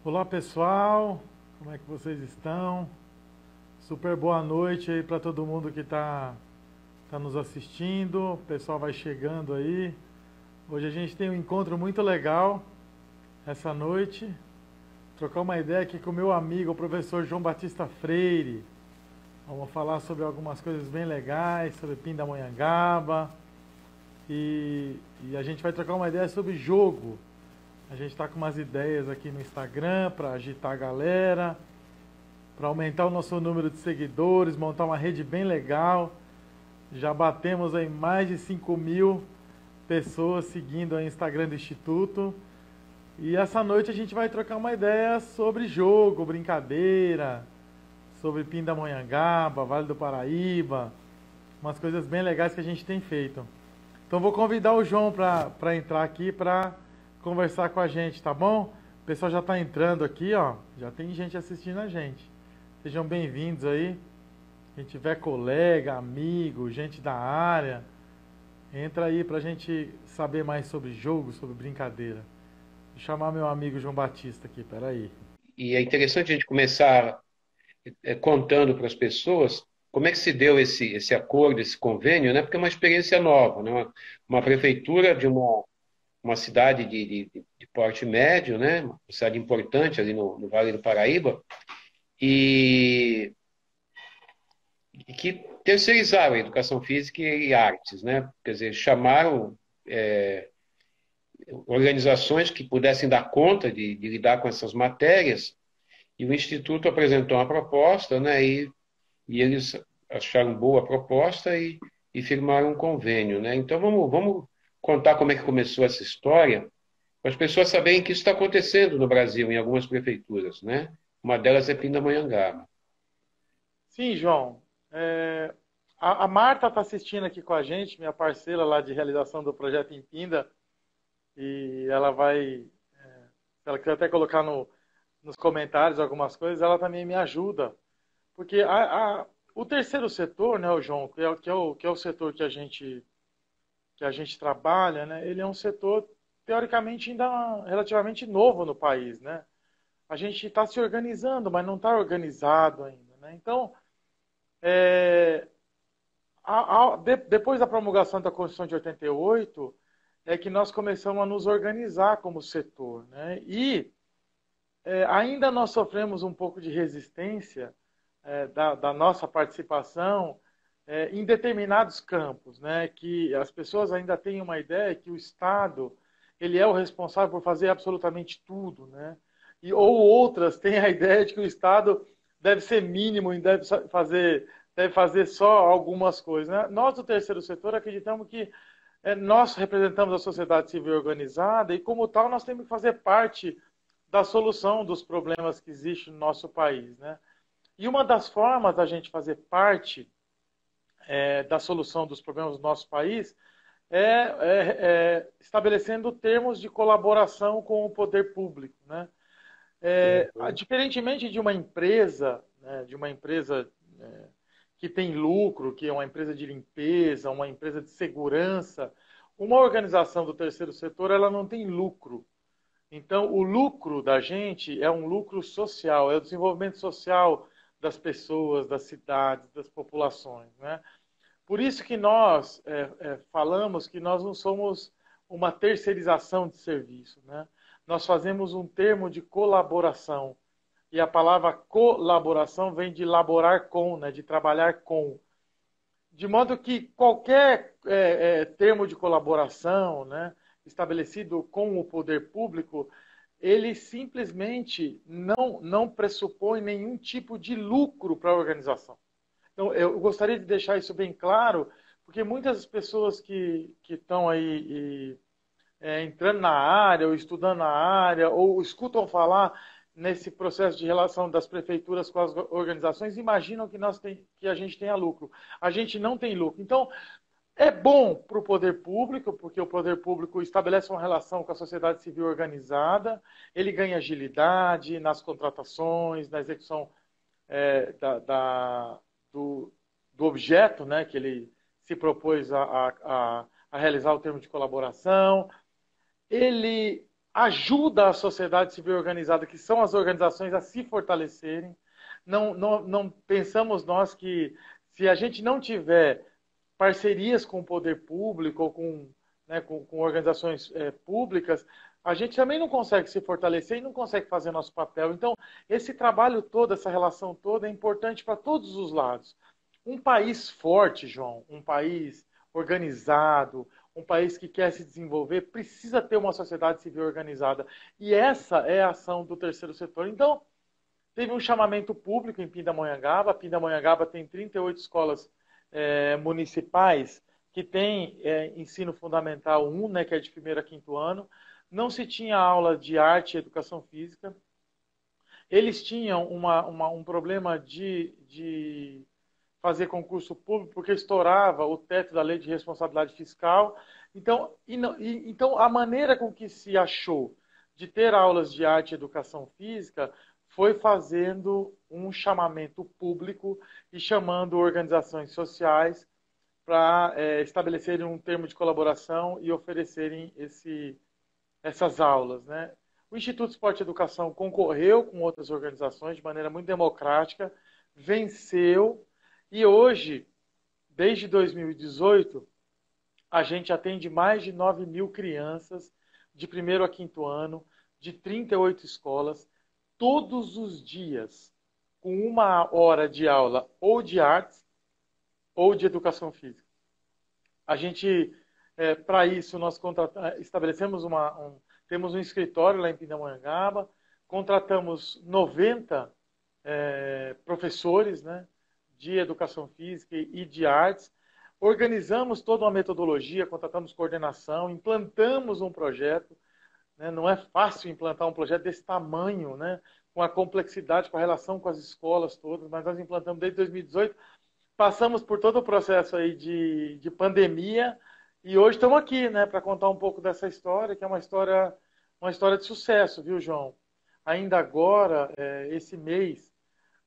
Olá pessoal, como é que vocês estão? Super boa noite aí para todo mundo que tá nos assistindo. O pessoal vai chegando aí. Hoje a gente tem um encontro muito legal essa noite. Trocar uma ideia aqui com o meu amigo, o professor João Batista Freire. Vamos falar sobre algumas coisas bem legais, sobre Pindamonhangaba. E a gente vai trocar uma ideia sobre jogo. A gente está com umas ideias aqui no Instagram para agitar a galera, para aumentar o nosso número de seguidores, montar uma rede bem legal. Já batemos aí mais de 5.000 pessoas seguindo o Instagram do Instituto. E essa noite a gente vai trocar uma ideia sobre jogo, brincadeira, sobre Pindamonhangaba, Vale do Paraíba, umas coisas bem legais que a gente tem feito. Então vou convidar o João para entrar aqui para conversar com a gente, tá bom? O pessoal já está entrando aqui, ó. Já tem gente assistindo a gente. Sejam bem-vindos aí. Quem tiver colega, amigo, gente da área, entra aí para a gente saber mais sobre jogo, sobre brincadeira. Vou chamar meu amigo João Batista aqui, peraí. E é interessante a gente começar contando para as pessoas como é que se deu esse acordo, esse convênio, né? Porque é uma experiência nova, né? Uma prefeitura de uma cidade de porte médio, né? Uma cidade importante ali no Vale do Paraíba, e, e que terceirizaram a educação física e artes, né? Quer dizer, chamaram organizações que pudessem dar conta de lidar com essas matérias, e o Instituto apresentou uma proposta, né? E eles acharam boa a proposta e firmaram um convênio, né? Então vamos contar como é que começou essa história, para as pessoas saberem que isso está acontecendo no Brasil, em algumas prefeituras, né? Uma delas é Pindamonhangaba. Sim, João. A Marta está assistindo aqui com a gente, minha parceira lá de realização do projeto em Pinda, e ela vai, se ela quiser até colocar nos comentários algumas coisas, ela também me ajuda. Porque o terceiro setor, né, o João, que é o setor que a gente trabalha, né, ele é um setor, teoricamente, ainda relativamente novo no país. Né? A gente está se organizando, mas não está organizado ainda. Né? Então, é, depois da promulgação da Constituição de 88, é que nós começamos a nos organizar como setor. Né? E ainda nós sofremos um pouco de resistência da nossa participação em determinados campos, né? Que as pessoas ainda têm uma ideia que o Estado ele é o responsável por fazer absolutamente tudo, né? Ou outras têm a ideia de que o Estado deve ser mínimo e deve fazer só algumas coisas, né? Nós do terceiro setor acreditamos que nós representamos a sociedade civil organizada e, como tal, nós temos que fazer parte da solução dos problemas que existem no nosso país. Né? E uma das formas da gente fazer parte da solução dos problemas do nosso país estabelecendo termos de colaboração com o poder público. Né? Uhum. Diferentemente de uma empresa, né, que tem lucro, que é uma empresa de limpeza, uma empresa de segurança, uma organização do terceiro setor ela não tem lucro. Então, o lucro da gente é um lucro social, é o desenvolvimento social das pessoas, das cidades, das populações. Né? Por isso que nós falamos que nós não somos uma terceirização de serviço. Né? Nós fazemos um termo de colaboração. E a palavra colaboração vem de laborar com, né? De trabalhar com. De modo que qualquer termo de colaboração, né, estabelecido com o poder público, ele simplesmente não pressupõe nenhum tipo de lucro para a organização. Então, eu gostaria de deixar isso bem claro, porque muitas pessoas que estão aí entrando na área, ou estudando na área, ou escutam falar nesse processo de relação das prefeituras com as organizações, imaginam que a gente tenha lucro. A gente não tem lucro. Então, é bom para o poder público, porque o poder público estabelece uma relação com a sociedade civil organizada, ele ganha agilidade nas contratações, na execução do, do objeto, né, que ele se propôs a realizar o termo de colaboração, ele ajuda a sociedade civil organizada, que são as organizações, a se fortalecerem. Não pensamos nós que se a gente não tiver parcerias com o poder público ou com, né, com organizações públicas, a gente também não consegue se fortalecer e não consegue fazer nosso papel. Então, esse trabalho todo, essa relação toda é importante para todos os lados. Um país forte, João, um país organizado, um país que quer se desenvolver, precisa ter uma sociedade civil organizada. E essa é a ação do terceiro setor. Então, teve um chamamento público em Pindamonhangaba. Pindamonhangaba tem 38 escolas municipais que tem ensino fundamental 1, né, que é de primeiro a quinto ano. Não se tinha aula de arte e educação física. Eles tinham um problema de fazer concurso público porque estourava o teto da lei de responsabilidade fiscal. Então a maneira com que se achou de ter aulas de arte e educação física foi fazendo um chamamento público e chamando organizações sociais para estabelecerem um termo de colaboração e oferecerem essas aulas, né? O Instituto Esporte e Educação concorreu com outras organizações de maneira muito democrática, venceu e hoje, desde 2018, a gente atende mais de 9 mil crianças de primeiro a quinto ano, de 38 escolas, todos os dias, com 1 hora de aula ou de artes ou de educação física. A gente, para isso, nós estabelecemos temos um escritório lá em Pindamonhangaba, contratamos 90 professores, né, de educação física e de artes, organizamos toda uma metodologia, contratamos coordenação, implantamos um projeto, né, não é fácil implantar um projeto desse tamanho, né, com a complexidade, com a relação com as escolas todas, mas nós implantamos desde 2018, passamos por todo o processo aí de pandemia e hoje estamos aqui, né, para contar um pouco dessa história, que é uma história de sucesso, viu, João? Ainda agora, esse mês,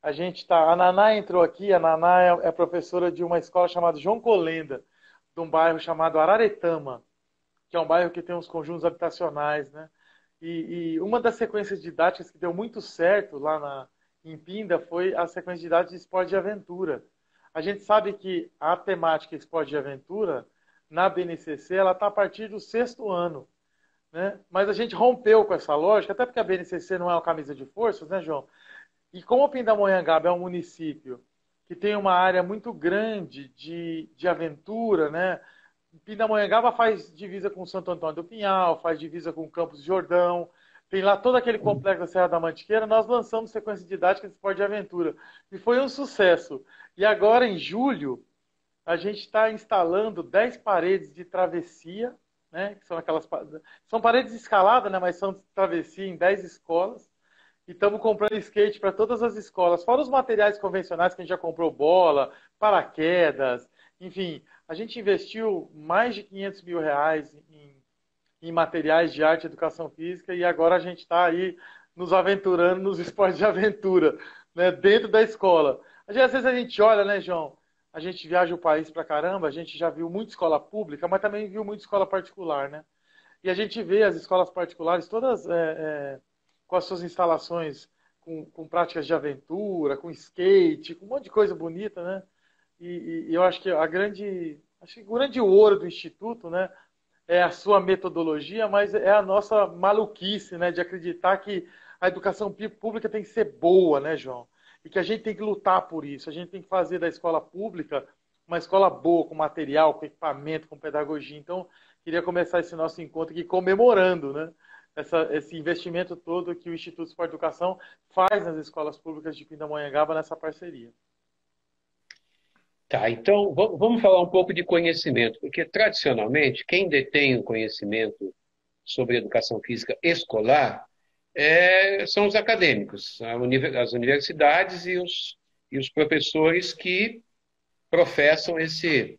a Naná entrou aqui, a Naná é professora de uma escola chamada João Colenda, de um bairro chamado Araretama, que é um bairro que tem uns conjuntos habitacionais, né? E uma das sequências didáticas que deu muito certo em Pinda foi a sequência didática de esporte de aventura. A gente sabe que a temática esporte de aventura, na BNCC, ela está a partir do sexto ano, né? Mas a gente rompeu com essa lógica, até porque a BNCC não é uma camisa de forças, né, João? E como Pindamonhangaba é um município que tem uma área muito grande de aventura, né? Pindamonhangaba faz divisa com Santo Antônio do Pinhal, faz divisa com Campos de Jordão, tem lá todo aquele complexo da Serra da Mantiqueira. Nós lançamos sequência didática de esporte de aventura e foi um sucesso. E agora, em julho, a gente está instalando 10 paredes de travessia, né? Que são paredes escaladas, né? Mas são de travessia em 10 escolas. E estamos comprando skate para todas as escolas, fora os materiais convencionais que a gente já comprou, bola, paraquedas, enfim, a gente investiu mais de 500 mil reais em materiais de arte e educação física e agora a gente está aí nos aventurando nos esportes de aventura, né, dentro da escola. Às vezes a gente olha, né, João? A gente viaja o país pra caramba, a gente já viu muita escola pública, mas também viu muita escola particular, né? E a gente vê as escolas particulares todas com as suas instalações, com práticas de aventura, com skate, com um monte de coisa bonita, né? E eu acho que acho que o grande ouro do Instituto, né, é a sua metodologia, mas é a nossa maluquice, né, de acreditar que a educação pública tem que ser boa, né, João? E que a gente tem que lutar por isso. A gente tem que fazer da escola pública uma escola boa, com material, com equipamento, com pedagogia. Então, queria começar esse nosso encontro aqui comemorando, né, esse investimento todo que o Instituto Esporte e Educação faz nas escolas públicas de Pindamonhangaba nessa parceria. Tá, então vamos falar um pouco de conhecimento, porque tradicionalmente quem detém o conhecimento sobre educação física escolar são os acadêmicos, as universidades e os professores que professam esse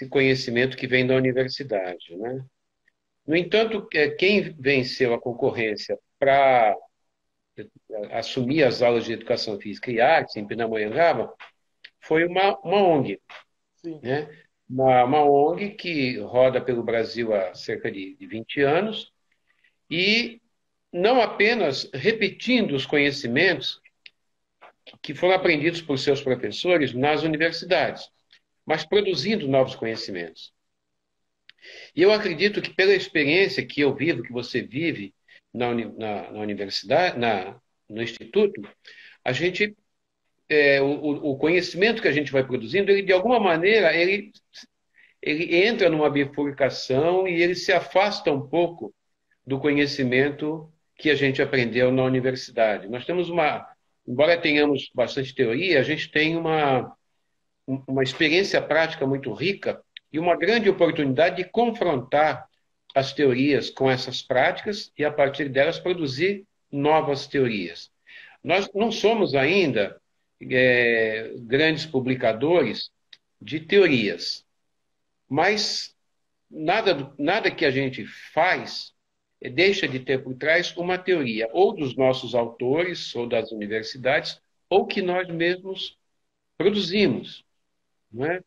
conhecimento que vem da universidade, né? No entanto, quem venceu a concorrência para assumir as aulas de educação física e artes em Pindamonhangaba foi uma ONG, Sim. né? Uma ONG que roda pelo Brasil há cerca de 20 anos e não apenas repetindo os conhecimentos que foram aprendidos por seus professores nas universidades, mas produzindo novos conhecimentos. E eu acredito que pela experiência que eu vivo, que você vive na universidade, no instituto, a gente, o conhecimento que a gente vai produzindo, ele de alguma maneira, ele entra numa bifurcação e ele se afasta um pouco do conhecimento que a gente aprendeu na universidade. Nós temos embora tenhamos bastante teoria, a gente tem uma experiência prática muito rica e uma grande oportunidade de confrontar as teorias com essas práticas e, a partir delas, produzir novas teorias. Nós não somos ainda grandes publicadores de teorias, mas nada que a gente faz deixa de ter por trás uma teoria, ou dos nossos autores, ou das universidades, ou que nós mesmos produzimos. Não é?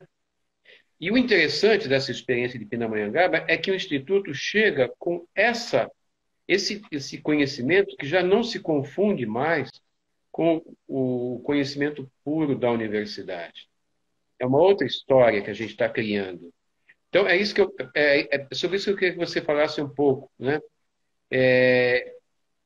E o interessante dessa experiência de Pindamonhangaba é que o Instituto chega com esse conhecimento que já não se confunde mais com o conhecimento puro da universidade. É uma outra história que a gente está criando. Então, é isso que é sobre isso que eu queria que você falasse um pouco, né?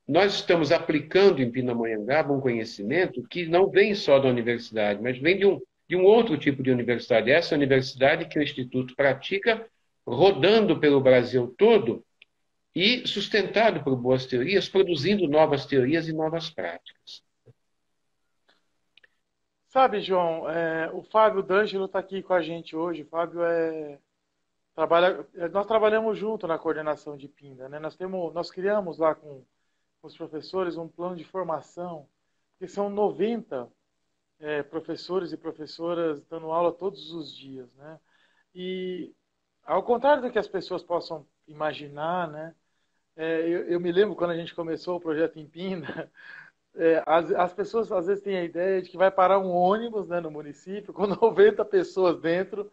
Nós estamos aplicando em Pindamonhangaba um conhecimento que não vem só da universidade, mas vem de um outro tipo de universidade. Essa universidade que o Instituto pratica, rodando pelo Brasil todo e sustentado por boas teorias, produzindo novas teorias e novas práticas. Sabe, João, o Fábio D'Angelo está aqui com a gente hoje. O Fábio nós trabalhamos junto na coordenação de Pinda, né? Nós criamos lá com os professores um plano de formação, que são 90 professores e professoras dando aula todos os dias, né? E ao contrário do que as pessoas possam imaginar, né? Eu me lembro quando a gente começou o projeto em Pinda, as pessoas às vezes têm a ideia de que vai parar um ônibus, né, no município com 90 pessoas dentro,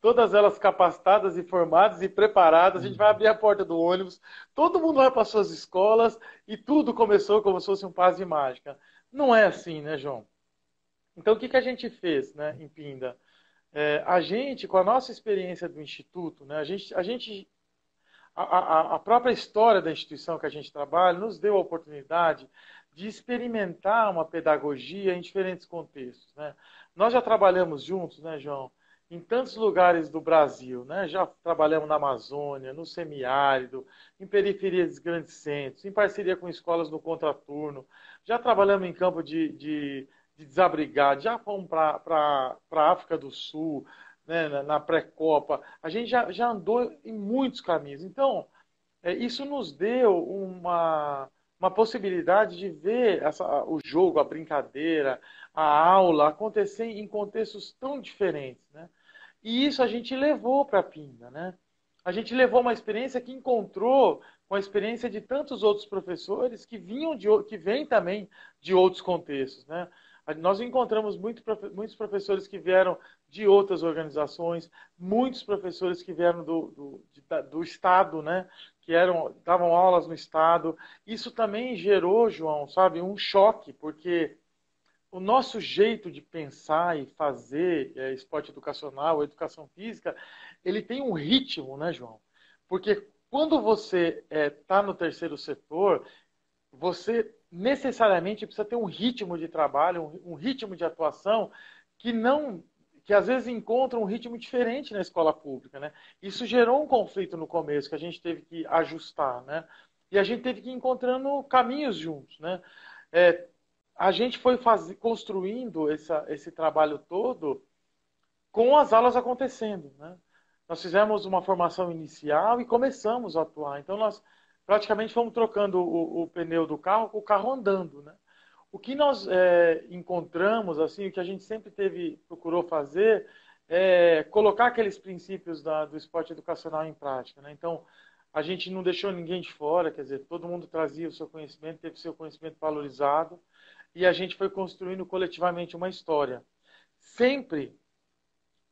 todas elas capacitadas e formadas e preparadas. A gente vai abrir a porta do ônibus, todo mundo vai para suas escolas e tudo começou como se fosse um passe de mágica. Não é assim, né, João? Então, o que a gente fez, né, em Pinda? A gente, com a nossa experiência do Instituto, né, a própria história da instituição que a gente trabalha nos deu a oportunidade de experimentar uma pedagogia em diferentes contextos, né? Nós já trabalhamos juntos, né, João, em tantos lugares do Brasil, né? Já trabalhamos na Amazônia, no semiárido, em periferias de grandes centros, em parceria com escolas no contraturno, já trabalhamos em campo de desabrigado, já fomos para a África do Sul, né, na pré-copa. A gente já andou em muitos caminhos. Então, isso nos deu uma possibilidade de ver o jogo, a brincadeira, a aula acontecer em contextos tão diferentes, né? E isso a gente levou para a Pinda, né? A gente levou uma experiência que encontrou com a experiência de tantos outros professores que vêm também de outros contextos, né? Nós encontramos muitos professores que vieram de outras organizações, muitos professores que vieram do Estado, né? Que davam aulas no Estado. Isso também gerou, João, sabe, um choque, porque o nosso jeito de pensar e fazer esporte educacional, educação física, ele tem um ritmo, né, João? Porque quando você está no terceiro setor, você necessariamente precisa ter um ritmo de trabalho, um ritmo de atuação que às vezes encontra um ritmo diferente na escola pública, né? Isso gerou um conflito no começo que a gente teve que ajustar, né? E a gente teve que ir encontrando caminhos juntos, né? A gente foi construindo esse trabalho todo com as aulas acontecendo, né? Nós fizemos uma formação inicial e começamos a atuar. Então, nós praticamente fomos trocando o pneu do carro com o carro andando, né? O que nós encontramos, assim, o que a gente sempre procurou fazer é colocar aqueles princípios do esporte educacional em prática, né? Então, a gente não deixou ninguém de fora, quer dizer, todo mundo trazia o seu conhecimento, teve o seu conhecimento valorizado, e a gente foi construindo coletivamente uma história. Sempre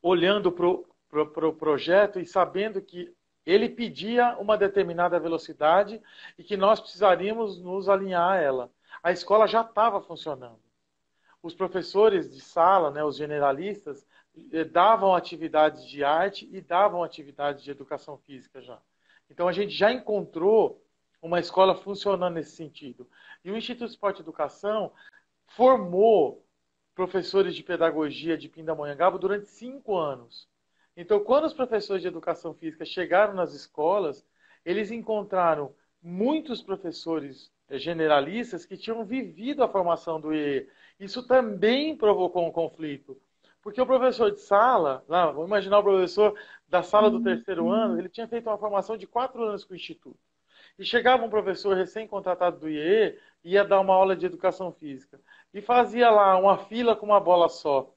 olhando para o projeto e sabendo que ele pedia uma determinada velocidade e que nós precisaríamos nos alinhar a ela. A escola já estava funcionando. Os professores de sala, né, os generalistas, davam atividades de arte e davam atividades de educação física já. Então a gente já encontrou uma escola funcionando nesse sentido. E o Instituto de Esporte e Educação formou professores de pedagogia de Pindamonhangaba durante 5 anos. Então, quando os professores de educação física chegaram nas escolas, eles encontraram muitos professores generalistas que tinham vivido a formação do IE. Isso também provocou um conflito. Porque o professor de sala, vamos imaginar o professor da sala do terceiro ano, ele tinha feito uma formação de 4 anos com o Instituto. E chegava um professor recém-contratado do IE, ia dar uma aula de educação física, e fazia lá uma fila com uma bola só.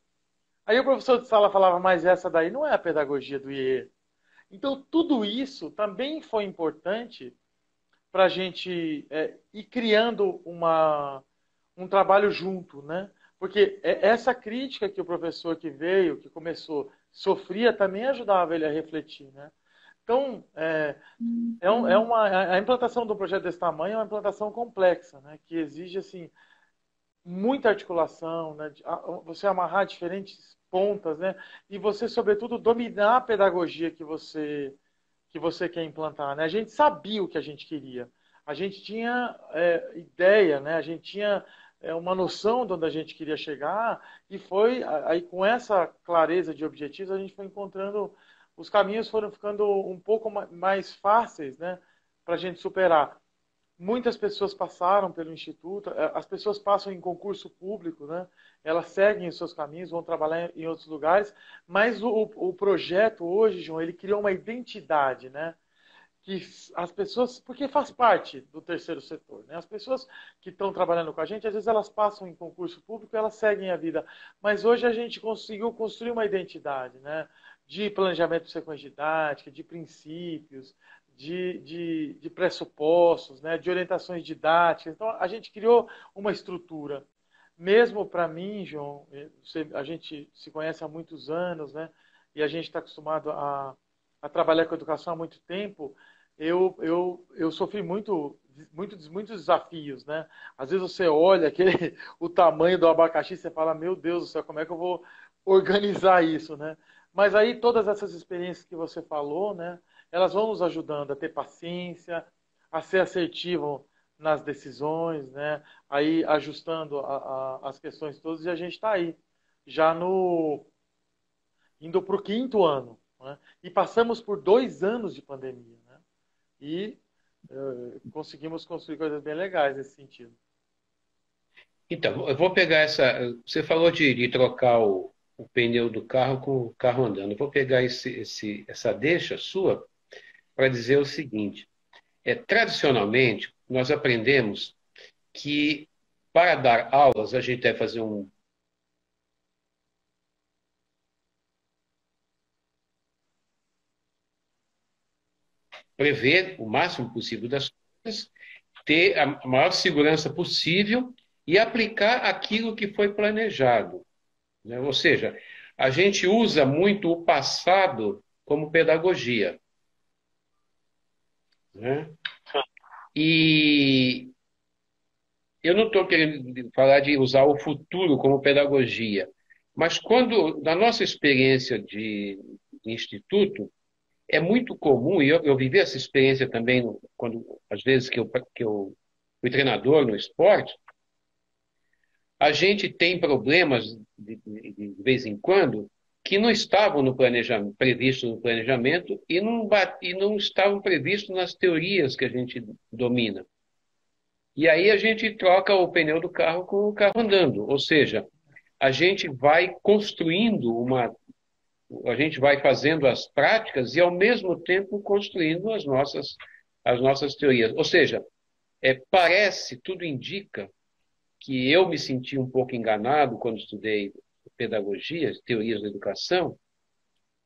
Aí o professor de sala falava, mas essa daí não é a pedagogia do IE. Então, tudo isso também foi importante para a gente ir criando um trabalho junto, né? Porque essa crítica que o professor que veio, que começou, sofria, também ajudava ele a refletir, né? Então, a implantação de um projeto desse tamanho é uma implantação complexa, né? Que exige, assim, muita articulação, né? Você amarrar diferentes pontas, né? E você, sobretudo, dominar a pedagogia que você quer implantar, né? A gente sabia o que a gente queria. A gente tinha ideia, né? A gente tinha uma noção de onde a gente queria chegar e foi aí com essa clareza de objetivos a gente foi encontrando os caminhos foram ficando um pouco mais fáceis, né? Para a gente superar. Muitas pessoas passaram pelo Instituto, as pessoas passam em concurso público, né? Elas seguem os seus caminhos, vão trabalhar em outros lugares, mas o projeto hoje, João, ele criou uma identidade, né? Que as pessoas, porque faz parte do terceiro setor, né? As pessoas que estão trabalhando com a gente, às vezes elas passam em concurso público, elas seguem a vida, mas hoje a gente conseguiu construir uma identidade, né? De planejamento sequência didática, de princípios, de pressupostos, né? De orientações didáticas. Então a gente criou uma estrutura. Mesmo para mim, João, a gente se conhece há muitos anos, né? E a gente está acostumado a trabalhar com educação há muito tempo, eu sofri muitos desafios, né? Às vezes você olha o tamanho do abacaxi e você fala, meu Deus do céu, como é que eu vou organizar isso, né? Mas aí todas essas experiências que você falou, né? Elas vão nos ajudando a ter paciência, a ser assertivo nas decisões, né? Aí ajustando as questões todas e a gente está aí, já no indo para o quinto ano, né? E passamos por 2 anos de pandemia, né? E conseguimos construir coisas bem legais nesse sentido. Então, eu vou pegar essa. Você falou de trocar o pneu do carro com o carro andando. Eu vou pegar essa deixa sua para dizer o seguinte: tradicionalmente, nós aprendemos que para dar aulas a gente deve fazer prever o máximo possível das coisas, ter a maior segurança possível e aplicar aquilo que foi planejado, né? Ou seja, a gente usa muito o passado como pedagogia, né? E eu não estou querendo falar de usar o futuro como pedagogia, mas quando, na nossa experiência de instituto, é muito comum, e eu vivi essa experiência também, quando, às vezes que eu fui treinador no esporte, a gente tem problemas de vez em quando que não estavam no planejamento, previstos no planejamento e não estavam previstos nas teorias que a gente domina. E aí a gente troca o pneu do carro com o carro andando, ou seja, a gente vai construindo a gente vai fazendo as práticas e ao mesmo tempo construindo as nossas teorias. Ou seja, parece, tudo indica que eu me senti um pouco enganado quando estudei pedagogia, teorias da educação,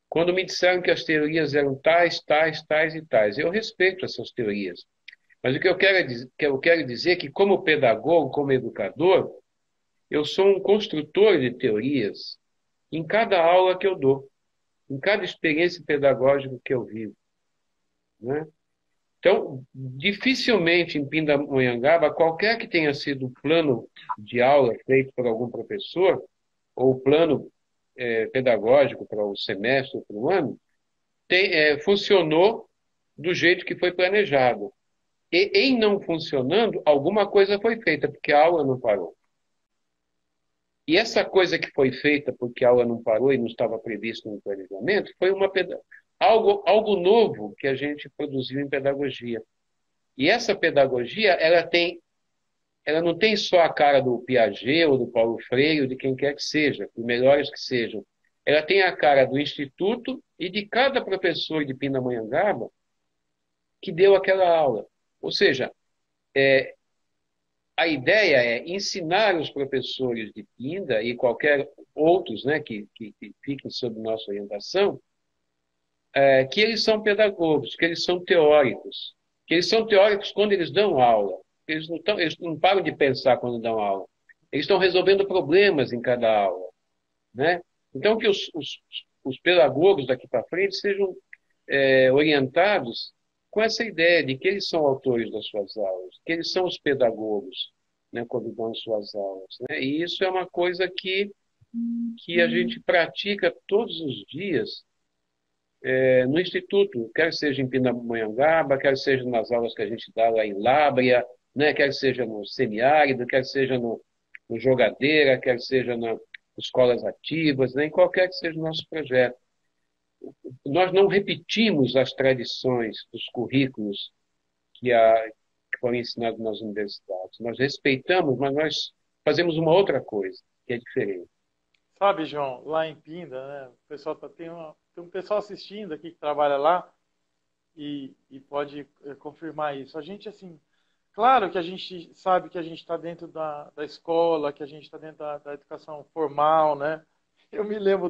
quando me disseram que as teorias eram tais, tais, tais e tais. Eu respeito essas teorias. Mas o que eu quero dizer é que, como pedagogo, como educador, eu sou um construtor de teorias em cada aula que eu dou, em cada experiência pedagógica que eu vivo. né? Então, dificilmente em Pindamonhangaba, qualquer que tenha sido o plano de aula feito por algum professor, ou o plano pedagógico para o semestre ou para o ano, funcionou do jeito que foi planejado. E em não funcionando, alguma coisa foi feita, porque a aula não parou. E essa coisa que foi feita porque a aula não parou e não estava previsto no planejamento, foi algo novo que a gente produziu em pedagogia. E essa pedagogia, ela não tem só a cara do Piaget ou do Paulo Freire ou de quem quer que seja, por melhores que sejam. Ela tem a cara do Instituto e de cada professor de Pindamonhangaba que deu aquela aula. Ou seja, a ideia é ensinar os professores de Pinda e qualquer outros, né, que fiquem sob nossa orientação, que eles são pedagogos, que eles são teóricos, que eles são teóricos quando eles dão aula. Eles não param de pensar quando dão aula. Eles estão resolvendo problemas em cada aula, né? Então, que os pedagogos daqui para frente sejam orientados com essa ideia de que eles são autores das suas aulas, que eles são os pedagogos, né, quando dão suas aulas, né? E isso é uma coisa que a gente pratica todos os dias no Instituto, quer seja em Pindamonhangaba, quer seja nas aulas que a gente dá lá em Lábrea, né, quer seja no semiárido, quer seja no Jogadeira, quer seja nas escolas ativas, né, em qualquer que seja o nosso projeto. Nós não repetimos as tradições dos currículos que foram ensinados nas universidades. Nós respeitamos, mas nós fazemos uma outra coisa, que é diferente. Sabe, João, lá em Pinda, né, o pessoal tem um pessoal assistindo aqui que trabalha lá e pode confirmar isso. A gente, assim, claro que a gente sabe que a gente está dentro da escola, que a gente está dentro da educação formal, né? Eu me lembro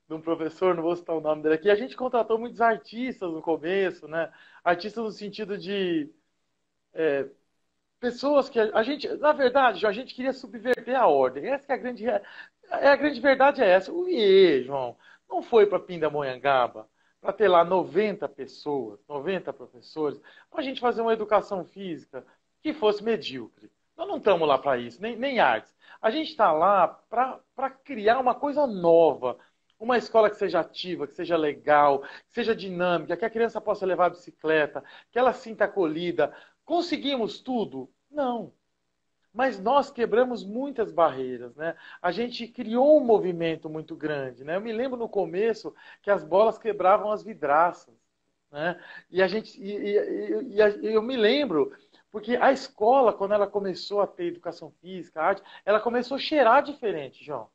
de um professor, não vou citar o nome dele aqui, a gente contratou muitos artistas no começo, né? Artistas no sentido de pessoas que a gente, na verdade, João, a gente queria subverter a ordem. Essa que é a grande verdade é essa. O IE, João, não foi para Pindamonhangaba para ter lá 90 pessoas, 90 professores, para a gente fazer uma educação física que fosse medíocre. Nós não estamos lá para isso, nem artes. A gente está lá para criar uma coisa nova, uma escola que seja ativa, que seja legal, que seja dinâmica, que a criança possa levar a bicicleta, que ela sinta acolhida. Conseguimos tudo? Não. Mas nós quebramos muitas barreiras, né? A gente criou um movimento muito grande, né? Eu me lembro no começo que as bolas quebravam as vidraças, né? E a gente, eu me lembro porque a escola, quando ela começou a ter educação física, arte, ela começou a cheirar diferente, João.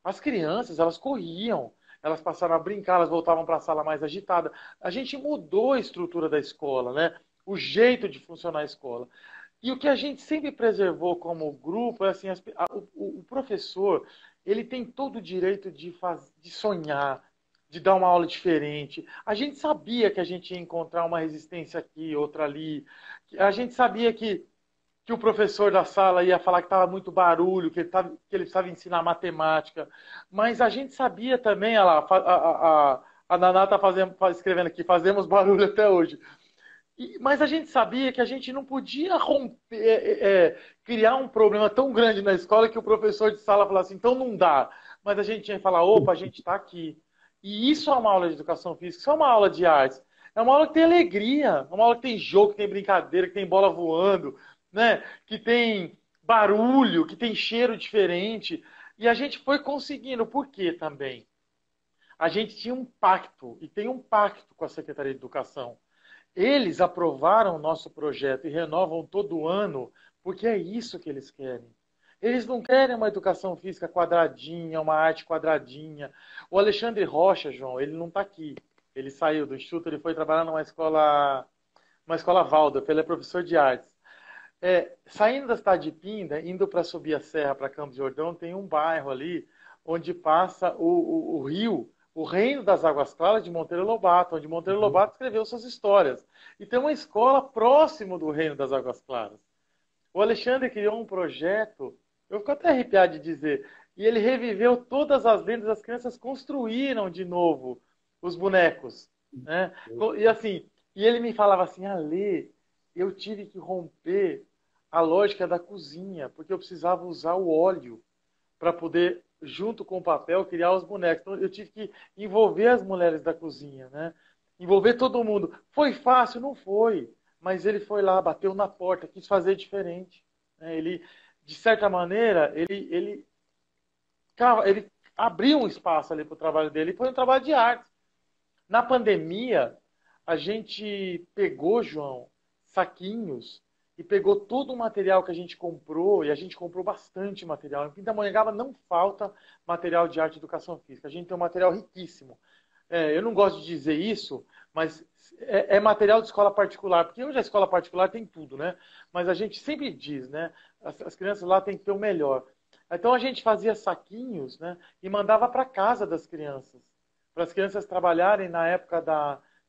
As crianças, elas corriam, elas passaram a brincar, elas voltavam para a sala mais agitada. A gente mudou a estrutura da escola, né? O jeito de funcionar a escola. E o que a gente sempre preservou como grupo é assim, o professor, ele tem todo o direito de sonhar, de dar uma aula diferente. A gente sabia que a gente ia encontrar uma resistência aqui, outra ali. A gente sabia que o professor da sala ia falar que estava muito barulho, que ele precisava ensinar matemática. Mas a gente sabia também, olha lá, a Naná está escrevendo aqui, fazemos barulho até hoje. Mas a gente sabia que a gente não podia criar um problema tão grande na escola que o professor de sala falasse, então não dá. Mas a gente tinha que falar, opa, a gente está aqui. E isso é uma aula de educação física, isso é uma aula de artes. É uma aula que tem alegria, é uma aula que tem jogo, que tem brincadeira, que tem bola voando, né? Que tem barulho, que tem cheiro diferente. E a gente foi conseguindo. Por quê também? A gente tinha um pacto, e tem um pacto com a Secretaria de Educação. Eles aprovaram o nosso projeto e renovam todo ano, porque é isso que eles querem. Eles não querem uma educação física quadradinha, uma arte quadradinha. O Alexandre Rocha, João, ele não está aqui. Ele saiu do instituto, ele foi trabalhar numa escola Waldorf, ele é professor de artes. Saindo da cidade de Pinda, indo para subir a serra para Campos de Jordão, tem um bairro ali onde passa o rio, o Reino das Águas Claras de Monteiro Lobato, onde Monteiro Lobato escreveu suas histórias. E tem uma escola próximo do Reino das Águas Claras. O Alexandre criou um projeto, eu fico até arrepiado de dizer, e ele reviveu todas as lendas, as crianças construíram de novo os bonecos, né? E assim, E ele me falava assim, Ale, eu tive que romper a lógica da cozinha, porque eu precisava usar o óleo para poder, junto com o papel, criar os bonecos. Então eu tive que envolver as mulheres da cozinha, né? Envolver todo mundo. Foi fácil? Não foi. Mas ele foi lá, bateu na porta, quis fazer diferente, né? Ele, de certa maneira, ele abriu um espaço ali para o trabalho dele. E foi um trabalho de arte. Na pandemia, a gente pegou, João, saquinhos e pegou todo o material que a gente comprou, e a gente comprou bastante material. Em Pindamonhangaba não falta material de arte e educação física. A gente tem um material riquíssimo. Eu não gosto de dizer isso, mas é material de escola particular, porque hoje a escola particular tem tudo, né? Mas a gente sempre diz, né? As crianças lá têm que ter o melhor. Então a gente fazia saquinhos, né? E mandava para casa das crianças, para as crianças trabalharem na época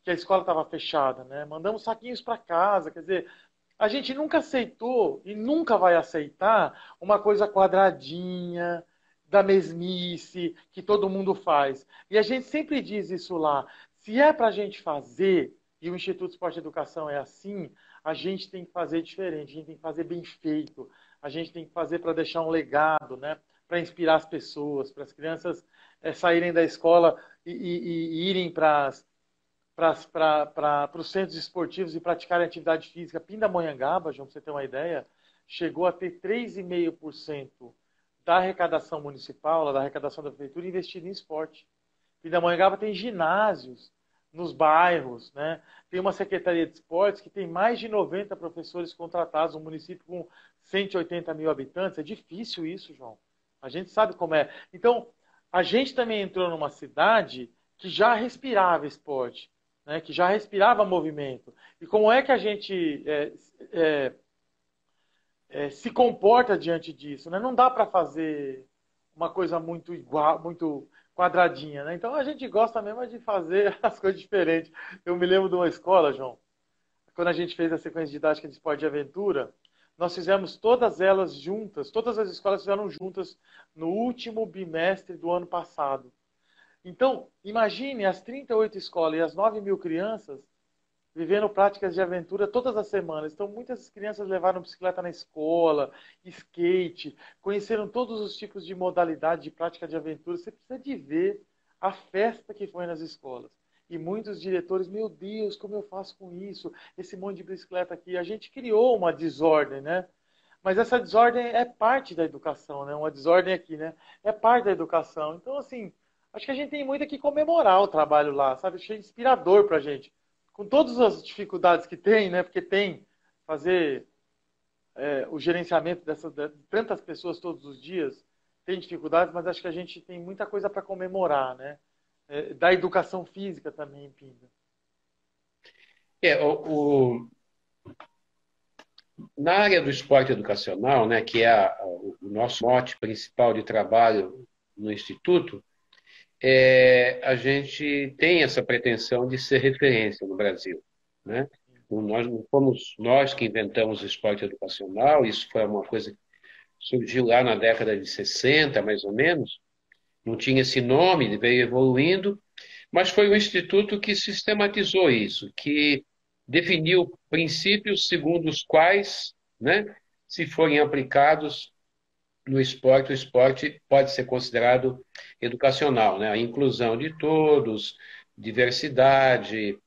que a escola estava fechada, né? Mandamos saquinhos para casa, quer dizer, a gente nunca aceitou e nunca vai aceitar uma coisa quadradinha, da mesmice, que todo mundo faz. E a gente sempre diz isso lá. Se é para a gente fazer, e o Instituto Esporte e Educação é assim, a gente tem que fazer diferente, a gente tem que fazer bem feito, a gente tem que fazer para deixar um legado, né? Para inspirar as pessoas, para as crianças saírem da escola e irem para os centros esportivos e praticarem atividade física. Pindamonhangaba, João, para você ter uma ideia, chegou a ter 3,5% da arrecadação municipal, da arrecadação da prefeitura, investida em esporte. Pindamonhangaba tem ginásios nos bairros, né? Tem uma secretaria de esportes que tem mais de 90 professores contratados, um município com 180 mil habitantes. É difícil isso, João. A gente sabe como é. Então, a gente também entrou numa cidade que já respirava esporte, né? Que já respirava movimento. E como é que a gente é, se comporta diante disso, né? Não dá para fazer uma coisa muito igual, muito quadradinha, né? Então a gente gosta mesmo de fazer as coisas diferentes. Eu me lembro de uma escola, João, quando a gente fez a sequência didática de esporte de aventura, nós fizemos todas elas juntas, todas as escolas fizeram juntas no último bimestre do ano passado. Então, imagine as 38 escolas e as 9.000 crianças vivendo práticas de aventura todas as semanas. Então, muitas crianças levaram bicicleta na escola, skate, conheceram todos os tipos de modalidade de prática de aventura. Você precisa de ver a festa que foi nas escolas. E muitos diretores, meu Deus, como eu faço com isso? Esse monte de bicicleta aqui. A gente criou uma desordem, né? Mas essa desordem é parte da educação, né? Uma desordem aqui, né? É parte da educação. Então, assim, acho que a gente tem muito que comemorar o trabalho lá, sabe? Achei inspirador pra gente. Com todas as dificuldades que tem, né? Porque tem fazer o gerenciamento de tantas pessoas todos os dias, tem dificuldades, mas acho que a gente tem muita coisa para comemorar, né? Da educação física também em Pinda. É, na área do esporte educacional, né, que é o nosso mote principal de trabalho no Instituto, a gente tem essa pretensão de ser referência no Brasil, né? Nós não fomos nós que inventamos o esporte educacional, isso foi uma coisa que surgiu lá na década de 60, mais ou menos, não tinha esse nome, veio evoluindo, mas foi o Instituto que sistematizou isso, que definiu princípios segundo os quais, né, se forem aplicados no esporte, o esporte pode ser considerado educacional, né? A inclusão de todos, diversidade,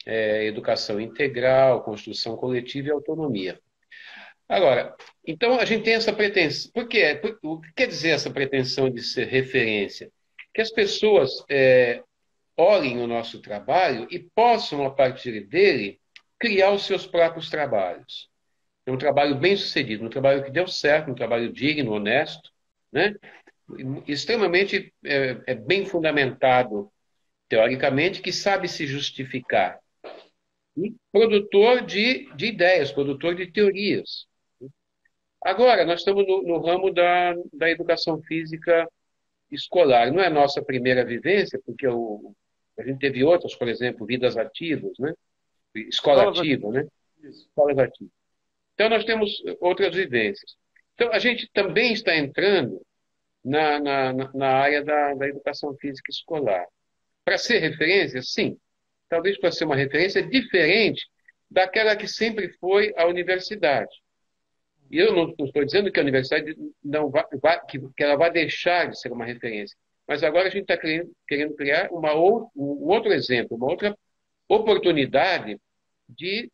educação integral, construção coletiva e autonomia. Agora, então a gente tem essa pretensão. Por quê? O que quer dizer essa pretensão de ser referência? Que as pessoas olhem o nosso trabalho e possam, a partir dele, criar os seus próprios trabalhos. É um trabalho bem sucedido, um trabalho que deu certo, um trabalho digno, honesto, né? Extremamente bem fundamentado, teoricamente, que sabe se justificar. E produtor de ideias, produtor de teorias. Agora, nós estamos no ramo da educação física escolar. Não é a nossa primeira vivência, porque a gente teve outras, por exemplo, vidas ativas, né? Escola Escolas ativa, ativas. né? Isso. Escolas ativas. Então, nós temos outras vivências. Então, a gente também está entrando na área da educação física escolar. Para ser referência, sim, talvez para ser uma referência diferente daquela que sempre foi a universidade. E eu não estou dizendo que a universidade não que ela vai deixar de ser uma referência, mas agora a gente está querendo criar um outro exemplo, uma outra oportunidade de,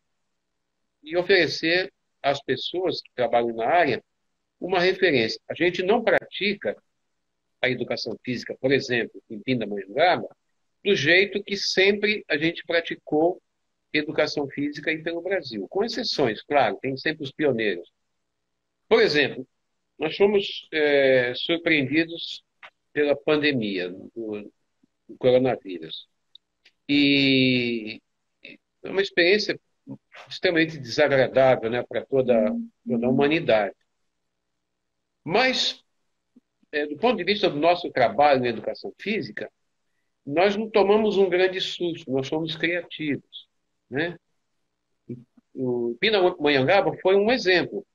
de oferecer às pessoas que trabalham na área uma referência. A gente não pratica a educação física, por exemplo, em Pindamonhangaba, do jeito que sempre a gente praticou educação física aí pelo Brasil, com exceções, claro, tem sempre os pioneiros. Por exemplo, nós fomos surpreendidos pela pandemia do coronavírus. E é uma experiência extremamente desagradável, né, para toda a humanidade. Mas, do ponto de vista do nosso trabalho na educação física, nós não tomamos um grande susto, nós somos criativos, né? O Pindamonhangaba foi um exemplo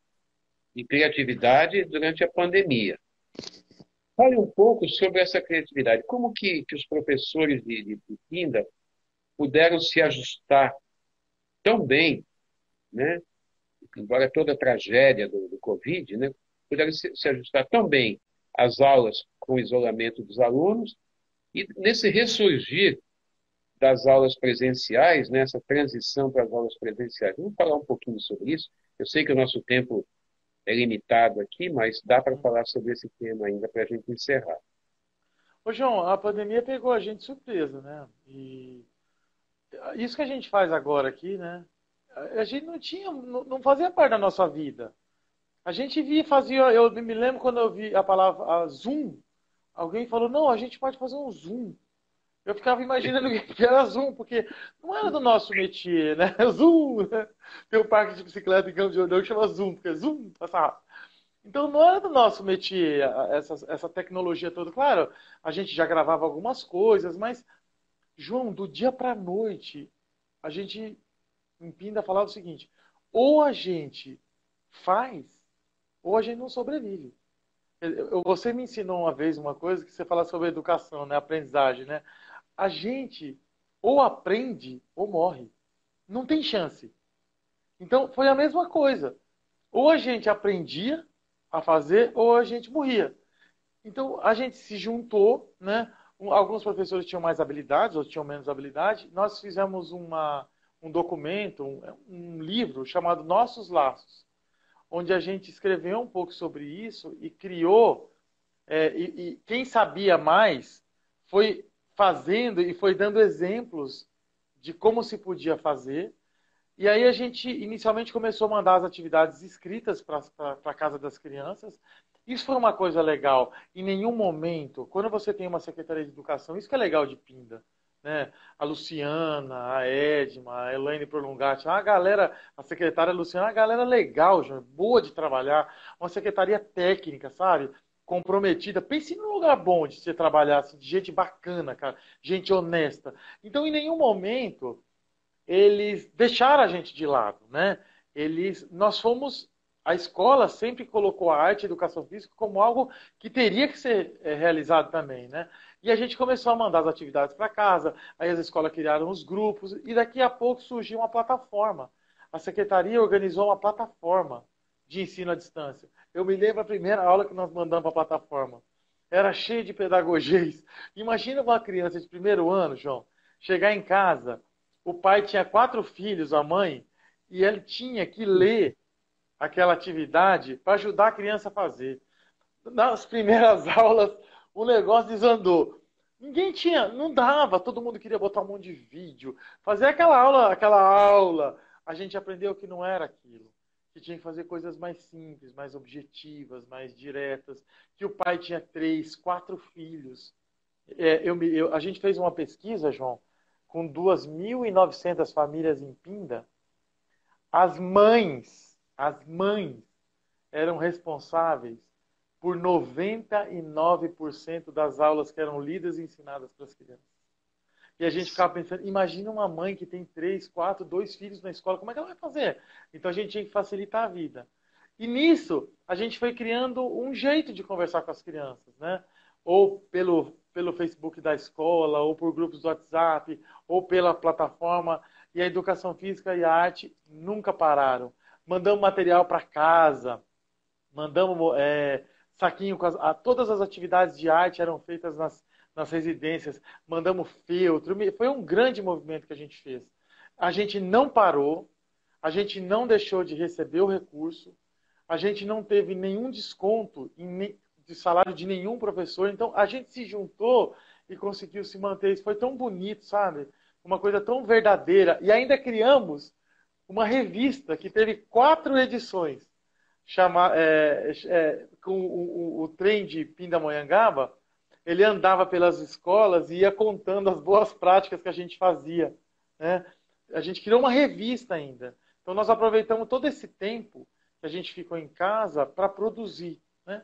de criatividade durante a pandemia. Fale um pouco sobre essa criatividade. Como que os professores de Pinda puderam se ajustar tão bem, né? Embora toda a tragédia do Covid, né? Puderam se ajustar tão bem às aulas com o isolamento dos alunos e nesse ressurgir das aulas presenciais, nessa transição para as aulas presenciais. Vamos falar um pouquinho sobre isso. Eu sei que o nosso tempo é limitado aqui, mas dá para falar sobre esse tema ainda para a gente encerrar. Ô, João, a pandemia pegou a gente de surpresa, né? E isso que a gente faz agora aqui, né? A gente não tinha, não fazia parte da nossa vida. A gente via, fazia, eu me lembro quando eu vi a palavra Zoom, alguém falou, não, a gente pode fazer um Zoom. Eu ficava imaginando o que era Zoom, porque não era do nosso métier, né? Zoom, né? Tem um parque de bicicleta em Campo de Jordão que chama Zoom, porque é Zoom, passa rápido. Então não era do nosso métier essa tecnologia toda. Claro, a gente já gravava algumas coisas, mas, João, do dia para a noite, a gente em Pinda falava o seguinte: ou a gente faz, ou a gente não sobrevive. Você me ensinou uma vez uma coisa que você fala sobre educação, né? Aprendizagem, né? A gente ou aprende ou morre. Não tem chance. Então foi a mesma coisa. Ou a gente aprendia a fazer, ou a gente morria. Então a gente se juntou, né? Alguns professores tinham mais habilidades, outros tinham menos habilidade. Nós fizemos um documento, um livro chamado Nossos Laços, onde a gente escreveu um pouco sobre isso e criou. E quem sabia mais foi fazendo e foi dando exemplos de como se podia fazer. E aí a gente inicialmente começou a mandar as atividades escritas para a casa das crianças. Isso foi uma coisa legal. Em nenhum momento, quando você tem uma secretaria de educação, isso que é legal de Pinda, né? A Luciana, a Edma, a Elaine Prolongati, a galera, a secretária Luciana, a galera legal, boa de trabalhar, uma secretaria técnica, sabe? Comprometida. Pense num lugar bom de você trabalhar, assim, de gente bacana, cara, gente honesta. Então, em nenhum momento eles deixaram a gente de lado, né? Nós fomos, a escola sempre colocou a arte e a educação física como algo que teria que ser realizado também, né? E a gente começou a mandar as atividades para casa, aí as escolas criaram os grupos, e daqui a pouco surgiu uma plataforma. A secretaria organizou uma plataforma de ensino à distância. Eu me lembro a primeira aula que nós mandamos para a plataforma. Era cheia de pedagogias. Imagina uma criança de primeiro ano, João, chegar em casa, o pai tinha 4 filhos, a mãe, e ele tinha que ler aquela atividade para ajudar a criança a fazer. Nas primeiras aulas, o negócio desandou. Ninguém tinha, não dava, todo mundo queria botar um monte de vídeo, fazer aquela aula. A gente aprendeu que não era aquilo, que tinha que fazer coisas mais simples, mais objetivas, mais diretas, que o pai tinha 3, 4 filhos. A gente fez uma pesquisa, João, com 2.900 famílias em Pinda. As mães eram responsáveis por 99% das aulas que eram lidas e ensinadas para as crianças. E a gente ficava pensando, imagina uma mãe que tem 3, 4, 2 filhos na escola, como é que ela vai fazer? Então a gente tinha que facilitar a vida. E nisso, a gente foi criando um jeito de conversar com as crianças, né? Ou pelo pelo Facebook da escola, ou por grupos do WhatsApp, ou pela plataforma, e a educação física e a arte nunca pararam. Mandamos material para casa, mandamos saquinho com todas as atividades de arte eram feitas nas residências, mandamos filtro, foi um grande movimento que a gente fez. A gente não parou, a gente não deixou de receber o recurso, a gente não teve nenhum desconto de salário de nenhum professor, então a gente se juntou e conseguiu se manter. Isso foi tão bonito, sabe? Uma coisa tão verdadeira. E ainda criamos uma revista que teve 4 edições, com o trem de Pindamonhangaba. Ele andava pelas escolas e ia contando as boas práticas que a gente fazia, né? A gente criou uma revista ainda. Então nós aproveitamos todo esse tempo que a gente ficou em casa para produzir, né?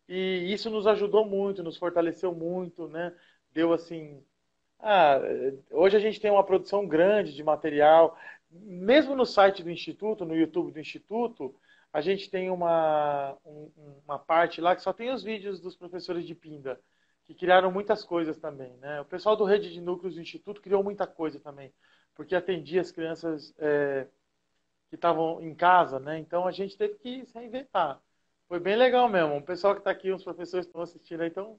E isso nos ajudou muito, nos fortaleceu muito, né? Deu assim, hoje a gente tem uma produção grande de material, mesmo no site do Instituto, no YouTube do Instituto, a gente tem uma parte lá que só tem os vídeos dos professores de Pinda, que criaram muitas coisas também, né? O pessoal do Rede de Núcleos do Instituto criou muita coisa também, porque atendia as crianças que estavam em casa, né? Então a gente teve que se reinventar. Foi bem legal mesmo. O pessoal que está aqui, os professores que estão assistindo aí, estão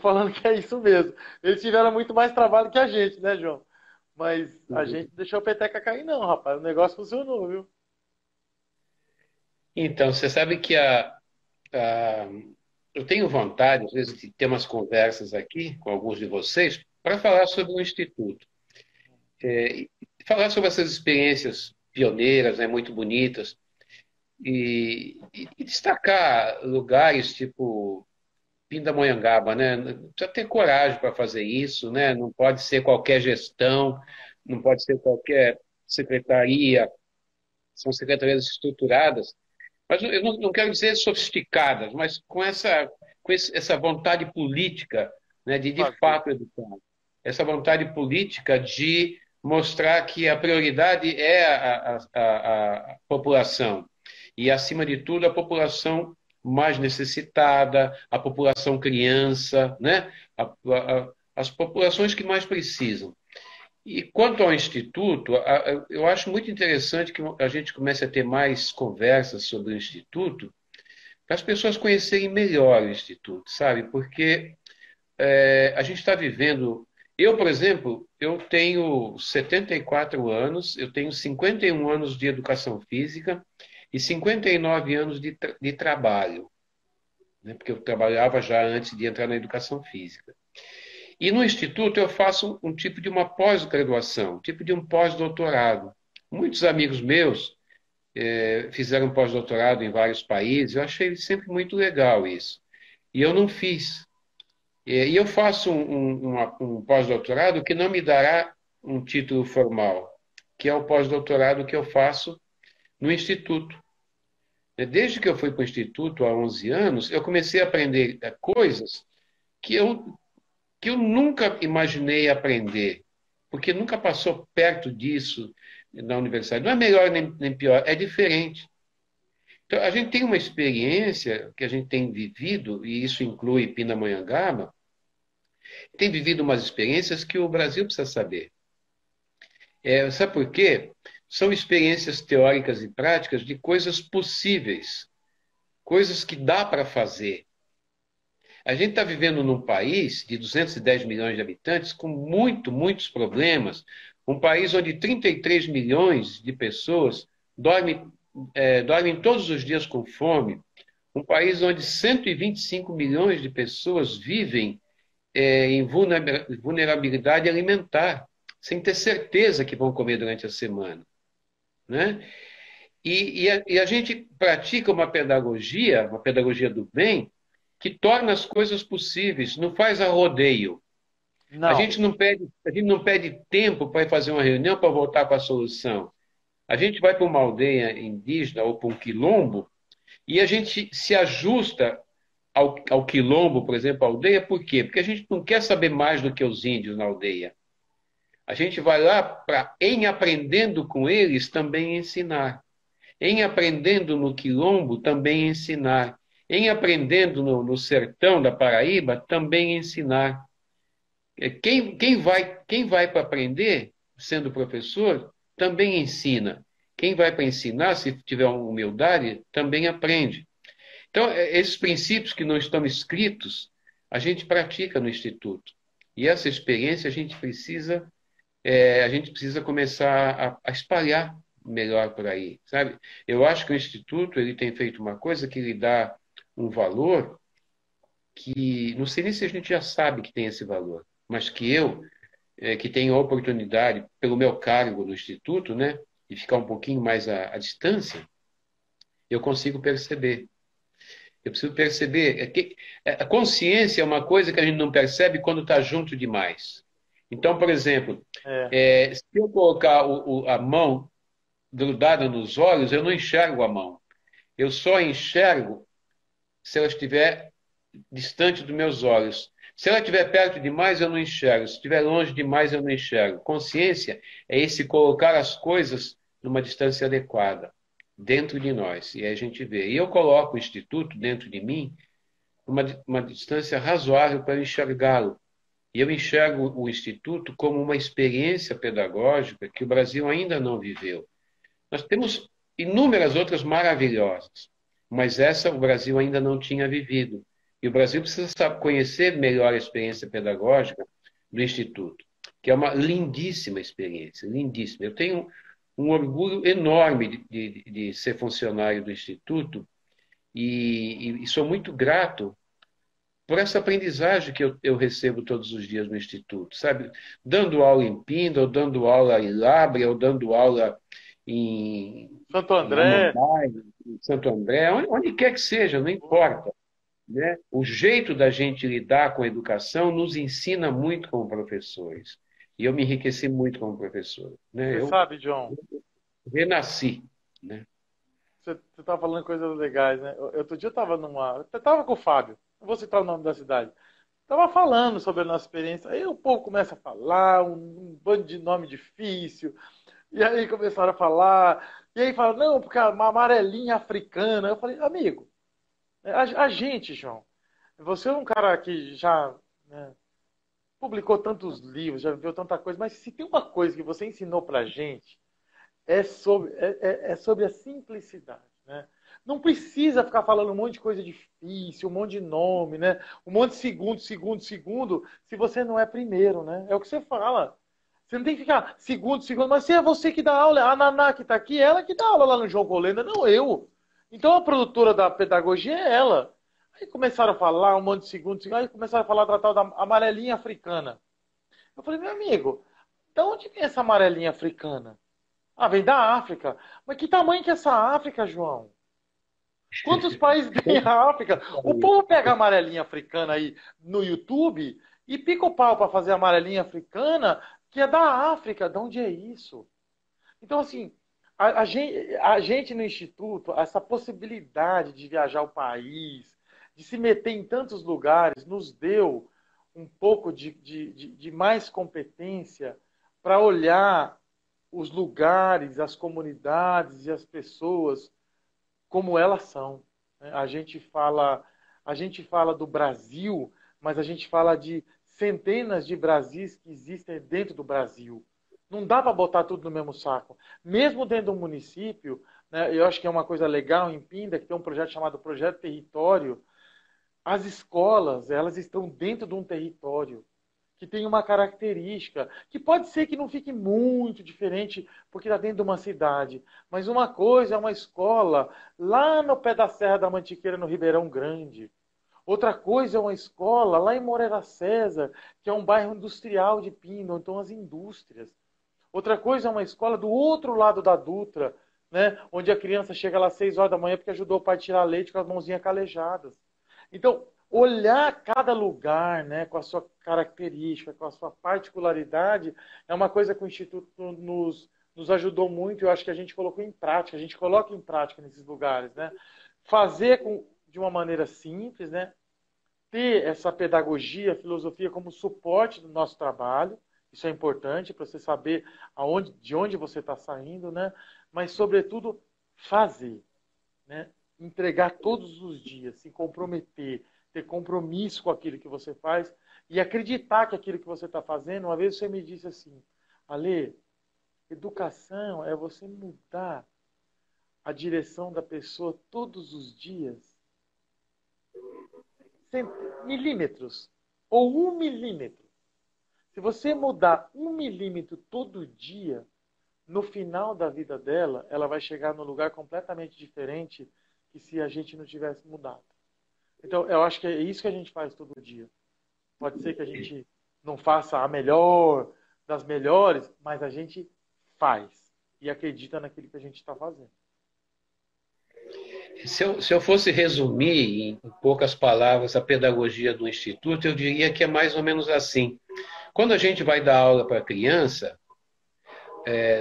falando que é isso mesmo. Eles tiveram muito mais trabalho que a gente, né, João? Mas a gente não deixou a peteca cair, não, rapaz. O negócio funcionou, viu? Então, você sabe que a- eu tenho vontade, às vezes, de ter umas conversas aqui com alguns de vocês para falar sobre o Instituto. E falar sobre essas experiências pioneiras, né, muito bonitas, e destacar lugares tipo Pindamonhangaba, né? Precisa ter coragem para fazer isso, né? Não pode ser qualquer gestão, não pode ser qualquer secretaria, são secretarias estruturadas, mas eu não quero dizer sofisticadas, mas essa vontade política, né, de Fazer. fato educar. Essa vontade política de mostrar que a prioridade é a população. E, acima de tudo, a população mais necessitada, a população criança, né? As populações que mais precisam. E quanto ao Instituto, eu acho muito interessante que a gente comece a ter mais conversas sobre o Instituto, para as pessoas conhecerem melhor o Instituto, sabe? Porque a gente está vivendo. Eu, por exemplo, eu tenho 74 anos, eu tenho 51 anos de educação física e 59 anos de trabalho, né? Porque eu trabalhava já antes de entrar na educação física. E no Instituto eu faço um tipo de uma pós-graduação, um tipo de um pós-doutorado. Muitos amigos meus fizeram pós-doutorado em vários países, eu achei sempre muito legal isso. E eu não fiz. E eu faço um pós-doutorado que não me dará um título formal, que é o pós-doutorado que eu faço no Instituto. Desde que eu fui para o Instituto há 11 anos, eu comecei a aprender coisas que eu nunca imaginei aprender, porque nunca passou perto disso na universidade. Não é melhor nem pior, é diferente. Então, a gente tem uma experiência que a gente tem vivido, e isso inclui Pindamonhangaba, tem vivido umas experiências que o Brasil precisa saber. Sabe por quê? São experiências teóricas e práticas de coisas possíveis, coisas que dá para fazer. A gente está vivendo num país de 210 milhões de habitantes com muitos problemas, um país onde 33 milhões de pessoas dormem todos os dias com fome, um país onde 125 milhões de pessoas vivem em vulnerabilidade alimentar, sem ter certeza que vão comer durante a semana, né? E a gente pratica uma pedagogia do bem, que torna as coisas possíveis, não faz a rodeio. Não. A gente não pede tempo para fazer uma reunião para voltar com a solução. A gente vai para uma aldeia indígena ou para um quilombo e a gente se ajusta ao quilombo, por exemplo, à aldeia, por quê? Porque a gente não quer saber mais do que os índios na aldeia. A gente vai lá para, em aprendendo com eles, também ensinar. Em aprendendo no quilombo, também ensinar. Em aprendendo no sertão da Paraíba, também ensinar. Quem vai para aprender, sendo professor, também ensina. Quem vai para ensinar, se tiver uma humildade, também aprende. Então, esses princípios que não estão escritos, a gente pratica no Instituto. E essa experiência a gente precisa começar a espalhar melhor por aí, sabe? Eu acho que o Instituto ele tem feito uma coisa que lhe dá um valor que não sei nem se a gente já sabe que tem esse valor, mas que que tenho a oportunidade, pelo meu cargo no Instituto, né, de ficar um pouquinho mais à distância, eu consigo perceber. Eu preciso perceber. A consciência é uma coisa que a gente não percebe quando está junto demais. Então, por exemplo, É, se eu colocar a mão grudada nos olhos, eu não enxergo a mão. Eu só enxergo se ela estiver distante dos meus olhos. Se ela estiver perto demais, eu não enxergo. Se estiver longe demais, eu não enxergo. Consciência é esse colocar as coisas numa distância adequada, dentro de nós. E aí a gente vê. E eu coloco o Instituto dentro de mim, uma distância razoável para enxergá-lo. E eu enxergo o Instituto como uma experiência pedagógica que o Brasil ainda não viveu. Nós temos inúmeras outras maravilhosas, mas essa o Brasil ainda não tinha vivido. E o Brasil precisa conhecer melhor a experiência pedagógica do Instituto, que é uma lindíssima experiência, lindíssima. Eu tenho um orgulho enorme de ser funcionário do Instituto e sou muito grato por essa aprendizagem que eu recebo todos os dias no Instituto, sabe? Dando aula em Pinda, ou dando aula em Lábrea, ou dando aula em, Santo em André, Amambai, em Santo André, onde quer que seja, não importa, né? O jeito da gente lidar com a educação nos ensina muito como professores. E eu me enriqueci muito como professor, né? você Eu sabe, John, renasci, né? você tá falando coisas legais, né? Outro dia eu tava eu tava com o Fábio, não vou citar o nome da cidade. Tava falando sobre a nossa experiência, aí o povo começa a falar, um bando de nome difícil, e aí começaram a falar, e aí fala, não, porque a amarelinha africana. Eu falei, amigo, a gente, João, você é um cara que já, né, publicou tantos livros, já viveu tanta coisa, mas se tem uma coisa que você ensinou pra gente, é sobre a simplicidade, né? Não precisa ficar falando um monte de coisa difícil, um monte de nome, né? Um monte de segundo, segundo, segundo, se você não é primeiro, né? É o que você fala. Você não tem que ficar segundo, segundo, mas se é você que dá aula, a Naná que está aqui, ela que dá aula lá no João Colenda, não eu. Então a produtora da pedagogia é ela. Aí começaram a falar um monte de segundo, segundo, aí começaram a falar da tal da amarelinha africana. Eu falei, meu amigo, de onde vem essa amarelinha africana? Ah, vem da África. Mas que tamanho que é essa África, João? Quantos países tem a África? O povo pega a amarelinha africana aí no YouTube e pica o pau para fazer a amarelinha africana, que é da África. De onde é isso? Então, assim, a gente no Instituto, essa possibilidade de viajar o país, de se meter em tantos lugares, nos deu um pouco de mais competência para olhar os lugares, as comunidades e as pessoas como elas são. Né? A gente fala do Brasil, mas a gente fala de centenas de Brasis que existem dentro do Brasil. Não dá para botar tudo no mesmo saco. Mesmo dentro do município, né, eu acho que é uma coisa legal em Pinda, que tem um projeto chamado Projeto Território. As escolas, elas estão dentro de um território que tem uma característica, que pode ser que não fique muito diferente, porque está dentro de uma cidade. Mas uma coisa é uma escola lá no pé da Serra da Mantiqueira, no Ribeirão Grande. Outra coisa é uma escola lá em Moreira César, que é um bairro industrial de Pinda, então as indústrias. Outra coisa é uma escola do outro lado da Dutra, né, onde a criança chega lá às 6 horas da manhã porque ajudou o pai a tirar leite com as mãozinhas calejadas. Então, olhar cada lugar, né, com a sua característica, com a sua particularidade, é uma coisa que o Instituto nos ajudou muito. Eu acho que a gente colocou em prática, a gente coloca em prática nesses lugares, né? Fazer de uma maneira simples, né? Ter essa pedagogia, filosofia como suporte do nosso trabalho. Isso é importante para você saber de onde você está saindo, né? Mas, sobretudo, fazer, né? Entregar todos os dias, se comprometer, ter compromisso com aquilo que você faz. e acreditar que aquilo que você está fazendo, uma vez você me disse assim, Ale, educação é você mudar a direção da pessoa todos os dias, milímetros, ou 1 milímetro. Se você mudar 1 milímetro todo dia, no final da vida dela, ela vai chegar num lugar completamente diferente que se a gente não tivesse mudado. Então, eu acho que é isso que a gente faz todo dia. Pode ser que a gente não faça a melhor das melhores, mas a gente faz e acredita naquilo que a gente está fazendo. Se eu fosse resumir em poucas palavras a pedagogia do Instituto, eu diria que é mais ou menos assim. Quando a gente vai dar aula para criança,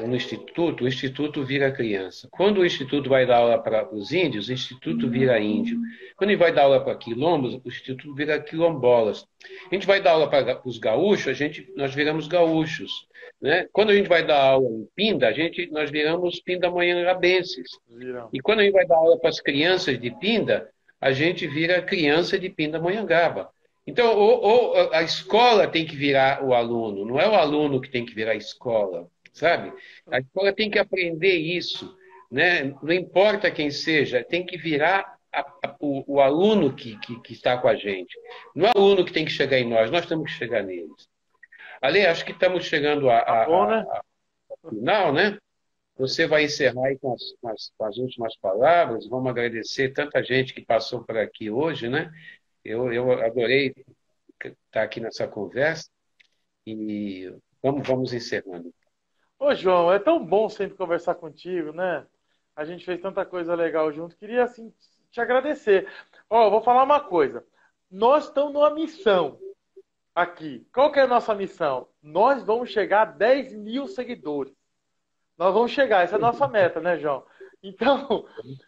no Instituto, o Instituto vira criança. Quando o Instituto vai dar aula para os índios, o Instituto vira índio. Quando ele vai dar aula para quilombos, o Instituto vira quilombolas. A gente vai dar aula para os gaúchos, nós viramos gaúchos. Né? Quando a gente vai dar aula em Pinda, nós viramos pindamonhangabenses. E quando a gente vai dar aula para as crianças de Pinda, a gente vira criança de Pindamonhangaba. Então, ou a escola tem que virar o aluno, não é o aluno que tem que virar a escola. Sabe? A escola tem que aprender isso, né? Não importa quem seja, tem que virar o aluno que está com a gente. Não é o aluno que tem que chegar em nós, nós temos que chegar neles. Ale, acho que estamos chegando Tá bom, né? ao final, né? Você vai encerrar aí com as últimas palavras. Vamos agradecer tanta gente que passou por aqui hoje, né? Eu adorei estar aqui nessa conversa e vamos encerrando. Ô, João, é tão bom sempre conversar contigo, né? A gente fez tanta coisa legal junto. Queria, assim, te agradecer. Ó, eu vou falar uma coisa. Nós estamos numa missão aqui. Qual que é a nossa missão? Nós vamos chegar a 10 mil seguidores. Nós vamos chegar, essa é a nossa meta, né, João? Então,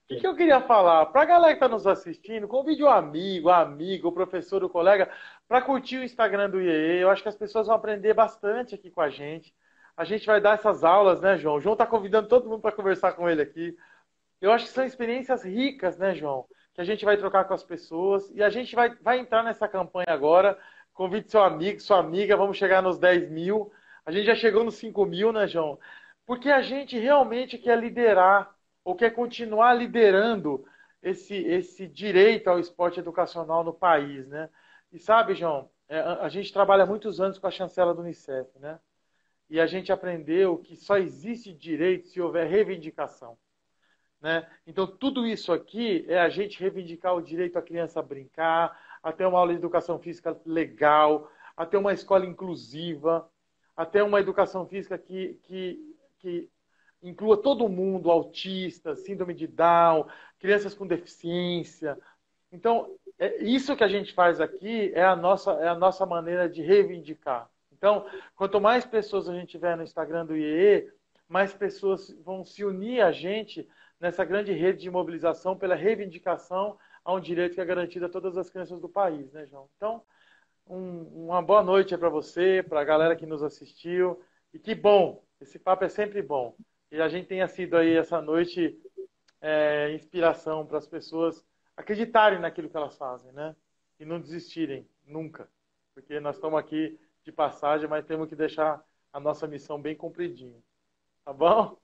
o que eu queria falar? Para a galera que está nos assistindo, convide um amigo, a amiga, o professor, o colega, para curtir o Instagram do IEE. Eu acho que as pessoas vão aprender bastante aqui com a gente. A gente vai dar essas aulas, né, João? O João está convidando todo mundo para conversar com ele aqui. Eu acho que são experiências ricas, né, João? Que a gente vai trocar com as pessoas. E a gente vai entrar nessa campanha agora. Convide seu amigo, sua amiga. Vamos chegar nos 10 mil. A gente já chegou nos 5 mil, né, João? Porque a gente realmente quer liderar, ou quer continuar liderando esse direito ao esporte educacional no país, né? E sabe, João, a gente trabalha há muitos anos com a chancela do Unicef, né? E a gente aprendeu que só existe direito se houver reivindicação. Né? Então, tudo isso aqui é a gente reivindicar o direito à criança a brincar, a ter uma aula de educação física legal, a ter uma escola inclusiva, a ter uma educação física que inclua todo mundo, autistas, síndrome de Down, crianças com deficiência. Então, isso que a gente faz aqui é a nossa maneira de reivindicar. Então, quanto mais pessoas a gente tiver no Instagram do IEE, mais pessoas vão se unir a gente nessa grande rede de mobilização pela reivindicação a um direito que é garantido a todas as crianças do país, né, João? Então, uma boa noite para você, para a galera que nos assistiu. E que bom, esse papo é sempre bom. E a gente tenha sido aí essa noite inspiração para as pessoas acreditarem naquilo que elas fazem, né? E não desistirem, nunca. Porque nós estamos aqui de passagem, mas temos que deixar a nossa missão bem cumpridinha. Tá bom?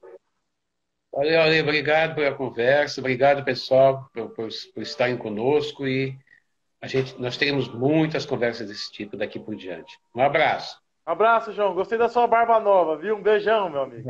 Valeu, Ale, obrigado pela conversa, obrigado, pessoal, por estarem conosco e nós teremos muitas conversas desse tipo daqui por diante. Um abraço. Abraço, João. Gostei da sua barba nova, viu? Um beijão, meu amigo.